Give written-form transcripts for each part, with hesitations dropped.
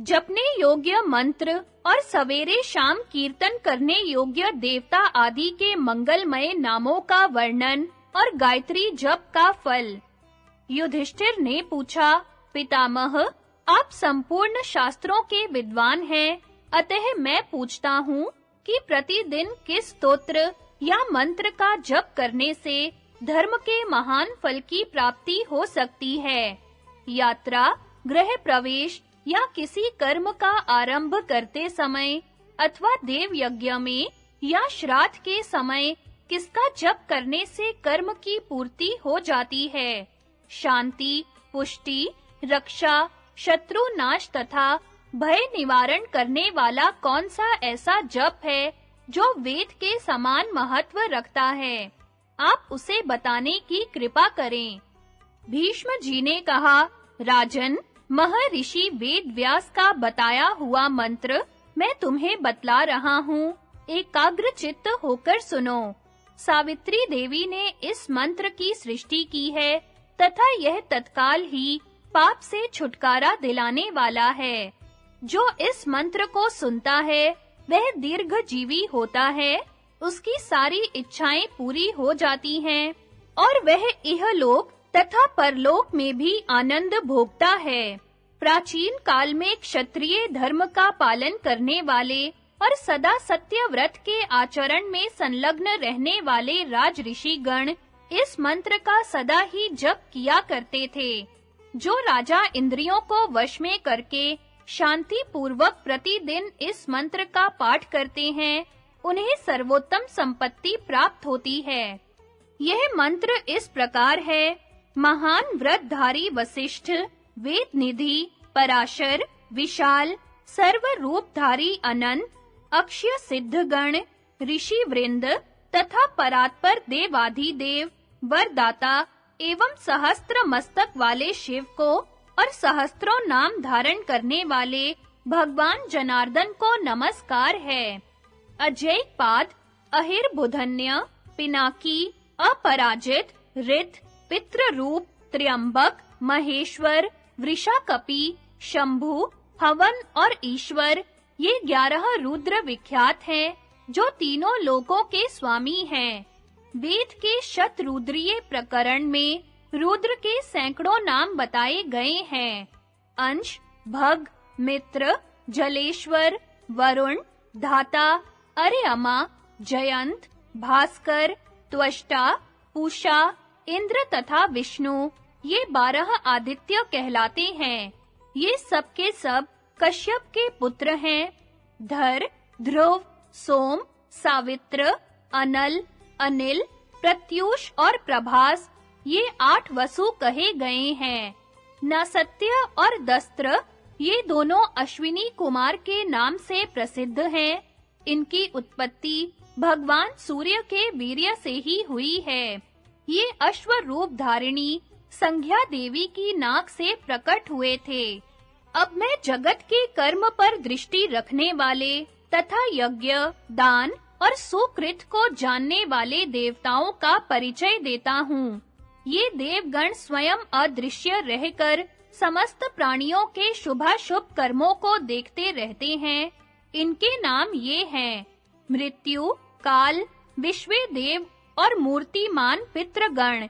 जपने योग्य मंत्र और सवेरे शाम कीर्तन करने योग्य देवता आदि के मंगलमय नामों का वर्णन और गायत्री जप का फल। युधिष्ठिर ने पूछा, पितामह, आप संपूर्ण शास्त्रों के विद्वान हैं, अतः मैं पूछता हूँ कि प्रतिदिन किस स्तोत्र या मंत्र का जप करने से धर्म के महान फल की प्राप्ति हो सकती है। यात्रा, गृह प्रवेश या किसी कर्म का आरंभ करते समय अथवा देव यज्ञ में या श्राद्ध के समय किसका जप करने से कर्म की पूर्ति हो जाती है। शांति, पुष्टि, रक्षा, शत्रु नाश तथा भय निवारण करने वाला कौन सा ऐसा जप है जो वेद के समान महत्व रखता है? आप उसे बताने की कृपा करें। भीष्म जी ने कहा, राजन, महर्षि वेद व्यास का बताया हुआ मंत्र मैं तुम्हें बतला रहा हूँ, एकाग्र चित्त होकर सुनो। सावित्री देवी ने इस मंत्र की सृष्टि की है तथा यह तत्काल ही पाप से छुटकारा दिलाने वाला है। जो इस मंत्र को सुनता है वह दीर्घजीवी होता है, उसकी सारी इच्छाएं पूरी हो जाती हैं और वह इहलोक तथा परलोक में भी आनंद भोगता है। प्राचीन काल में क्षत्रिय धर्म का पालन करने वाले और सदा सत्य व्रत के आचरण में संलग्न रहने वाले राज ऋषि गण इस मंत्र का सदा ही जप किया करते थे। जो राजा इंद्रियों को वश में करके शांति पूर्वक प्रतिदिन इस मंत्र का पाठ करते हैं, उन्हें सर्वोत्तम संपत्ति प्राप्त होती है। यह मंत्र इस प्रकार है: महान व्रतधारी वशिष्ठ, वेद निधि, पराशर, विशाल, सर्व रूपधारी अनंत, अक्षय सिद्धगण, ऋषि वृंद तथा परात्पर देवाधिदेव, वरदाता एवं सहस्त्र मस्तक वाले शिव को और सहस्त्रों नाम धारण करने वाले भगवान जनार्दन को नमस्कार है। अजैपाद, अहिर्बुधन्य, पिनाकी, अपराजित, ऋत, पितृरूप, त्र्यंबक, महेश्वर, वृषाकपि, शंभु, हवन और ईश्वर, ये 11 रुद्र विख्यात हैं, जो तीनों लोकों के स्वामी हैं। वेद के शतरुद्रीय प्रकरण में रुद्र के सैकड़ों नाम बताए गए हैं। अंश, भग, मित्र, जलेश्वर, वरुण, धाता, अर्यमा, जयंत, भास्कर, त्वष्टा, पूषा, इंद्र तथा विष्णु, ये 12 आदित्य कहलाते हैं। ये सब के सब कश्यप के पुत्र हैं। धर, ध्रुव, सोम, सावित्र, अनल, अनिल, प्रत्यूष और प्रभास, ये 8 वसु कहे गए हैं। नसत्य और दस्त्र, ये दोनों अश्विनी कुमार के नाम से प्रसिद्ध हैं। इनकी उत्पत्ति भगवान सूर्य के वीर्य से ही हुई है। ये अश्व रूप धारिणी संध्या देवी की नाक से प्रकट हुए थे। अब मैं जगत के कर्म पर दृष्टि रखने वाले तथा यज्ञ, दान और सुकृत को जानने वाले देवताओं का परिचय देता हूँ। ये देवगण स्वयं अदृश्य रहकर समस्त प्राणियों के शुभाशुभ कर्मों को देखते रहते हैं। इनके नाम ये हैं: मृत्यु, काल, विश्वेदेव और मूर्तिमान पितृगण।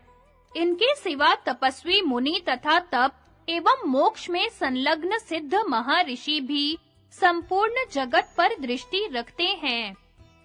इनके सिवा तपस्वी मुनि तथा तप एवं मोक्ष में संलग्न सिद्ध महर्षि भी संपूर्ण जगत पर दृष्टि रखते हैं।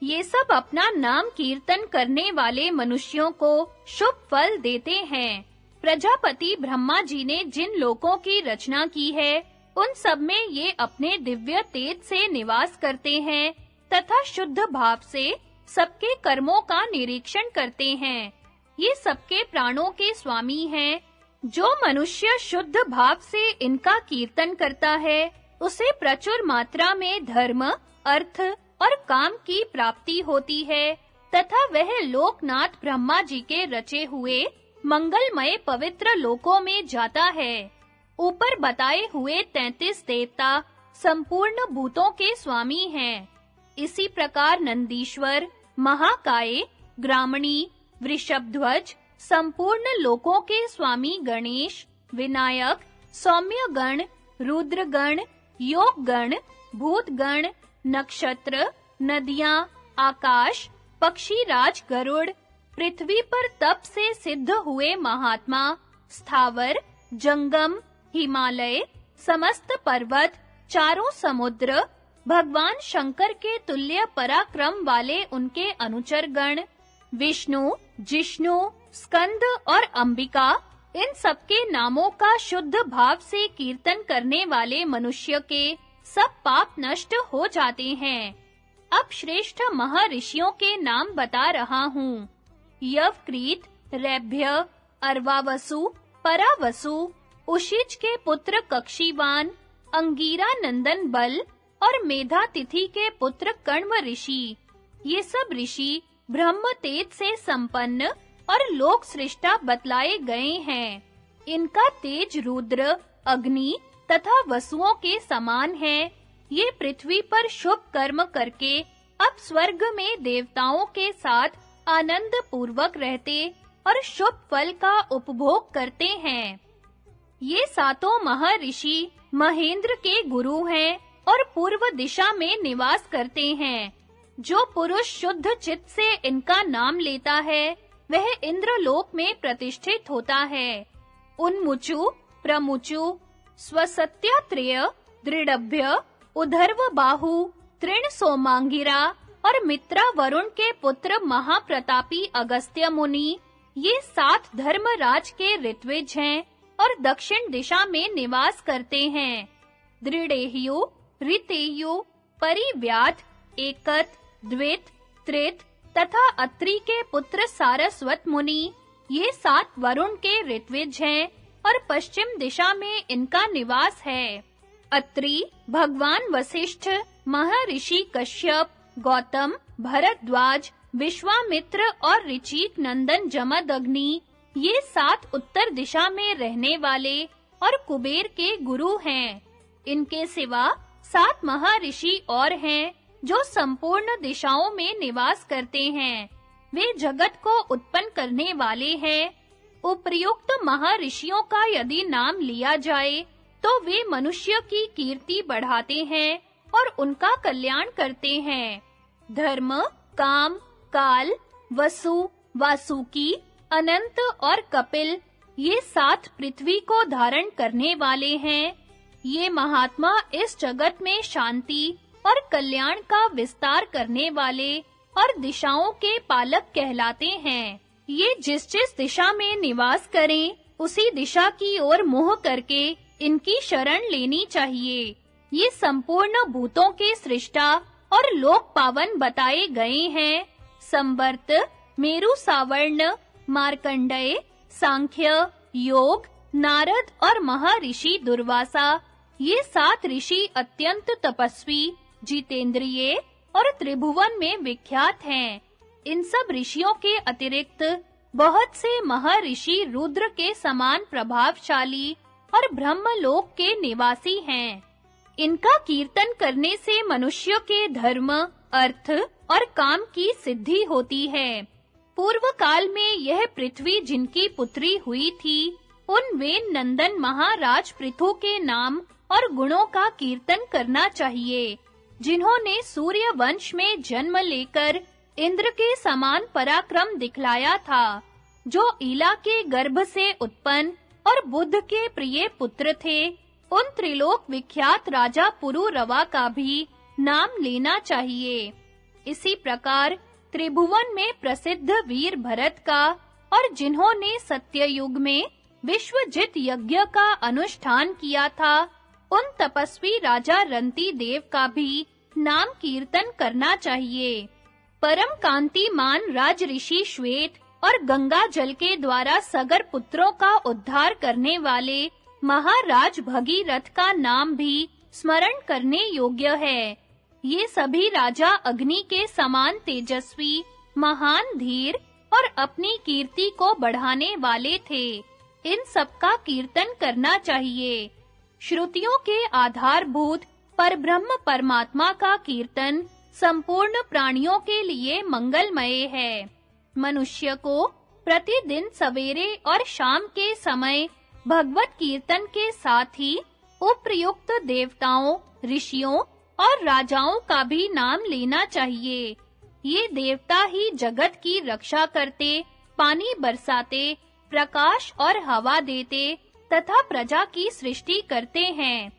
ये सब अपना नाम कीर्तन करने वाले मनुष्यों को शुभ फल देते हैं। प्रजापति ब्रह्मा जी ने जिन लोकों की रचना की है, उन सब में ये अपने दिव्य तेज से निवास करते हैं तथा शुद्ध भाव से सबके कर्मों का निरीक्षण करते हैं। ये सबके प्राणों के स्वामी हैं। जो मनुष्य शुद्ध भाव से इनका कीर्तन करता है, उसे प्रचुर मात्रा में धर्म, अर्थ और काम की प्राप्ति होती है तथा वह लोकनाथ ब्रह्मा जी के रचे हुए मंगलमय पवित्र लोकों में जाता है। ऊपर बताए हुए 33 देवता संपूर्ण भूतों के स्वामी हैं। इसी प्रकार नंदीश्वर, महाकाय, ग्रामणी, वृषभध्वज, संपूर्ण लोकों के स्वामी गणेश, विनायक, सौम्य गण, रुद्र गण, योग गण, भूत गण, नक्षत्र, नदियां, आकाश, पक्षी राज गरुड़, पृथ्वी पर तप से सिद्ध हुए महात्मा, स्थावर, जंगम, हिमालय, समस्त पर्वत, चारों समुद्र, भगवान शंकर के तुल्य पराक्रम वाले उनके अनुचर गण, विष्णु, जिष्णु, स्कंद और अंबिका, इन सबके नामों का शुद्ध भाव से कीर्तन करने वाले मनुष्य के सब पाप नष्ट हो जाते हैं। अब श्रेष्ठ महर्षियों के नाम बता रहा हूँ। यवक्रीत, रैभ्य, अर्वावसु, परावसु, उशिज के पुत्र कक्षीवान, अंगीरा नंदन बल और मेधा तिथि के पुत्र कण्व ऋषि। ये सब ऋषि ब्रह्म तेज से संपन्न और लोक सृष्टा बतलाए गए हैं। इनका तेज रुद्र, अग्नि तथा वसुओं के समान है। ये पृथ्वी पर शुभ कर्म करके अब स्वर्ग में देवताओं के साथ आनंद पूर्वक रहते और शुभ फल का उपभोग करते हैं। ये सातों महर्षि महेंद्र के गुरु हैं और पूर्व दिशा में निवास करते हैं। जो पुरुष शुद्ध चित्त से इनका नाम लेता है, वह इंद्रलोक में प्रतिष्ठित होता है। उन्मुचु, प्रमुचु, स्वसत्यात्रेय, दृढ़भ्य, उधर्व बाहु, तृण सोमांगिरा और मित्रा वरुण के पुत्र महाप्रतापी अगस्त्य मुनि, ये 7 धर्मराज के ऋत्विज हैं और दक्षिण दिशा में निवास करते हैं। दृढ़ेयु, ऋतेयु, परिव्यात, एकत, द्वित, त्रित तथा अत्रि के पुत्र सारस्वत मुनि, ये 7 वरुण के ऋत्विज हैं और पश्चिम दिशा में इनका निवास है। अत्रि भगवान वशिष्ठ, महर्षि कश्यप, गौतम, भरद्वाज, विश्वामित्र और ऋचिक नंदन जमदग्नि, ये 7 उत्तर दिशा में रहने वाले और कुबेर के गुरु हैं। इनके सिवा 7 महर्षि और हैं जो संपूर्ण दिशाओं में निवास करते हैं। वे जगत को उत्पन्न करने वाले हैं। उपर्युक्त महर्षियों का यदि नाम लिया जाए तो वे मनुष्य की कीर्ति बढ़ाते हैं और उनका कल्याण करते हैं। धर्म, काम, काल, वसु, वासुकी, अनंत और कपिल, ये 7 पृथ्वी को धारण करने वाले हैं। ये महात्मा इस जगत में शांति और कल्याण का विस्तार करने वाले और दिशाओं के पालक कहलाते हैं। ये जिस दिशा में निवास करें, उसी दिशा की ओर मुँह करके इनकी शरण लेनी चाहिए। ये संपूर्ण भूतों के सृष्टा और लोक पावन बताए गए हैं। संवर्त, मेरु सावर्ण, मार्कंडेय, सांख्य, योग, नारद और महर्षि दुर्वासा, ये 7 ऋषि अत्यंत तपस्वी, जितेंद्रिय और त्रिभुवन में विख्यात हैं। इन सब ऋषियों के अतिरिक्त बहुत से महर्षि रुद्र के समान प्रभावशाली और ब्रह्मलोक के निवासी हैं। इनका कीर्तन करने से मनुष्य के धर्म, अर्थ और काम की सिद्धि होती है। पूर्व काल में यह पृथ्वी जिनकी पुत्री हुई थी, उन वेन नंदन महाराज पृथु के नाम और गुणों का कीर्तन करना चाहिए, जिन्होंने सूर्य वंश में जन्म लेकर इंद्र के समान पराक्रम दिखलाया था, जो ईला के गर्भ से उत्पन्न और बुध के प्रिय पुत्र थे। उन त्रिलोक विख्यात राजा पुरुरवा का भी नाम लेना चाहिए। इसी प्रकार त्रिभुवन में प्रसिद्ध वीर भरत का और जिन्होंने सत्ययुग में विश्वजित यज्ञ का अनुष्ठान किया था, उन तपस्वी राजा रंती देव का भी नाम कीर्तन करना चाहिए। परम कांतिमान राज ऋषि श्वेत और गंगा जल के द्वारा सगर पुत्रों का उद्धार करने वाले महाराज भगीरथ का नाम भी स्मरण करने योग्य है। ये सभी राजा अग्नि के समान तेजस्वी, महान, धीर और अपनी कीर्ति को बढ़ाने वाले थे। इन सब का कीर्तन करना चाहिए। श्रुतियों के आधारभूत परब्रह्म परमात्मा का कीर्तन संपूर्ण प्राणियों के लिए मंगलमय है। मनुष्य को प्रतिदिन सवेरे और शाम के समय भगवत कीर्तन के साथ ही उपयुक्त देवताओं, ऋषियों और राजाओं का भी नाम लेना चाहिए। ये देवता ही जगत की रक्षा करते, पानी बरसाते, प्रकाश और हवा देते तथा प्रजा की सृष्टि करते हैं।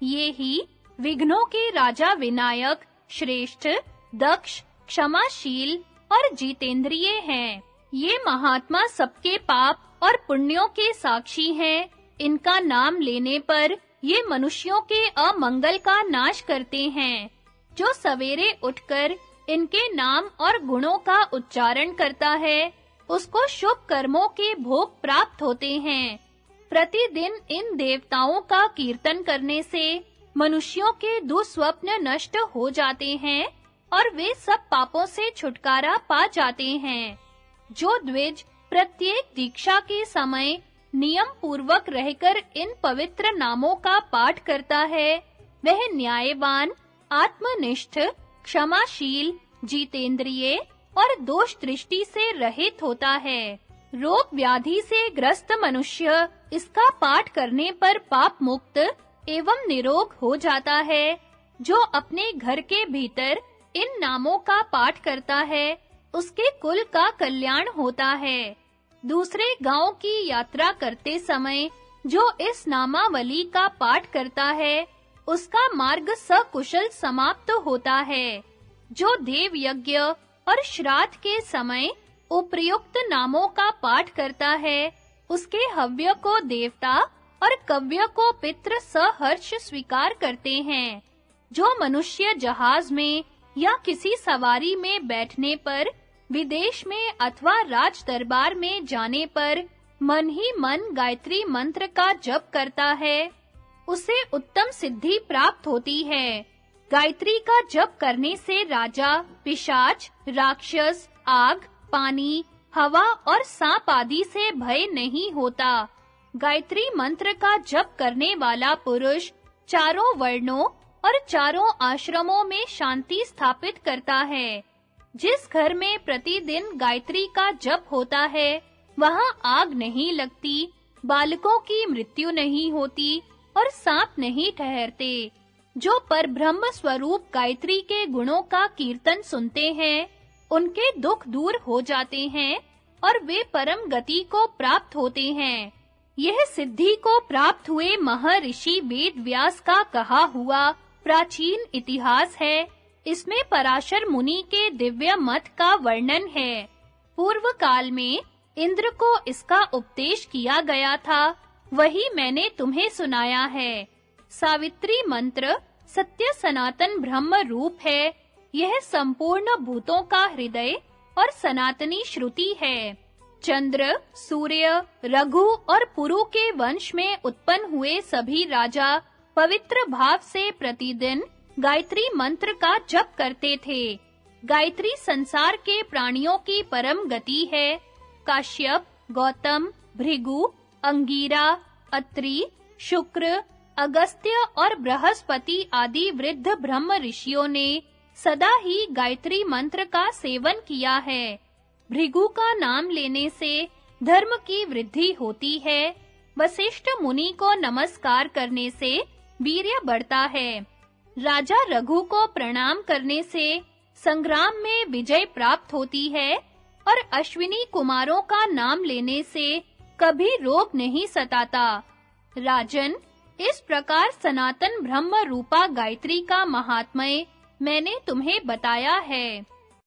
ये ही विघ्नों के राजा विनायक, श्रेष्ठ, दक्ष, क्षमाशील और जितेंद्रिय हैं। ये महात्मा सबके पाप और पुण्यों के साक्षी हैं। इनका नाम लेने पर ये मनुष्यों के अमंगल का नाश करते हैं। जो सवेरे उठकर इनके नाम और गुणों का उच्चारण करता है, उसको शुभ कर्मों के भोग प्राप्त होते हैं। प्रतिदिन इन देवताओं का कीर्तन करने से मनुष्यों के दुस्वप्न नष्ट हो जाते हैं और वे सब पापों से छुटकारा पा जाते हैं। जो द्विज प्रत्येक दीक्षा के समय नियम पूर्वक रहकर इन पवित्र नामों का पाठ करता है, वह न्यायवान, आत्मनिष्ठ, क्षमाशील, जितेंद्रिय और दोष दृष्टि से रहित होता है। रोग व्याधि से ग्रस्त मनुष्य इसका पाठ करने पर पाप मुक्त एवं निरोग हो जाता है। जो अपने घर के भीतर इन नामों का पाठ करता है, उसके कुल का कल्याण होता है। दूसरे गांव की यात्रा करते समय जो इस नामावली का पाठ करता है, उसका मार्ग सकुशल समाप्त होता है। जो देव यज्ञ और श्राद्ध के समय उपयुक्त नामों का पाठ करता है, उसके हव्य को देवता और कव्य को पितृ सहर्ष स्वीकार करते हैं। जो मनुष्य जहाज में या किसी सवारी में बैठने पर, विदेश में अथवा राज दरबार में जाने पर मन ही मन गायत्री मंत्र का जप करता है, उसे उत्तम सिद्धि प्राप्त होती है। गायत्री का जप करने से राजा, पिशाच, राक्षस, आग, पानी, हवा और सांप आदि से भय नहीं होता। गायत्री मंत्र का जप करने वाला पुरुष चारों वर्णों और चारों आश्रमों में शांति स्थापित करता है। जिस घर में प्रतिदिन गायत्री का जप होता है, वहां आग नहीं लगती, बालकों की मृत्यु नहीं होती और सांप नहीं ठहरते। जो परब्रह्म स्वरूप गायत्री के गुणों का कीर्तन सुनते हैं, उनके दुख दूर हो जाते हैं और वे परम गति को प्राप्त होते हैं। यह सिद्धि को प्राप्त हुए महर्षि वेद व्यास का कहा हुआ प्राचीन इतिहास है। इसमें पराशर मुनि के दिव्य मत का वर्णन है। पूर्व काल में इंद्र को इसका उपदेश किया गया था, वही मैंने तुम्हें सुनाया है। सावित्री मंत्र सत्य सनातन ब्रह्म रूप है। यह संपूर्ण भूतों का हृदय और सनातनी श्रुति है। चंद्र, सूर्य, रघु और पुरु के वंश में उत्पन्न हुए सभी राजा पवित्र भाव से प्रतिदिन गायत्री मंत्र का जप करते थे। गायत्री संसार के प्राणियों की परम गति है। काश्यप, गौतम, भृगु, अंगीरा, अत्रि, शुक्र, अगस्त्य और बृहस्पति आदि वृद्ध ब्रह्म ऋषियों ने सदा ही गायत्री मंत्र का सेवन किया है। भृगु का नाम लेने से धर्म की वृद्धि होती है। वशिष्ठ मुनि को नमस्कार करने से वीर्य बढ़ता है। राजा रघु को प्रणाम करने से संग्राम में विजय प्राप्त होती है और अश्विनी कुमारों का नाम लेने से कभी रोग नहीं सताता। राजन, इस प्रकार सनातन ब्रह्म रूपा गायत्री का महात्म्य मैंने तुम्हें बताया है।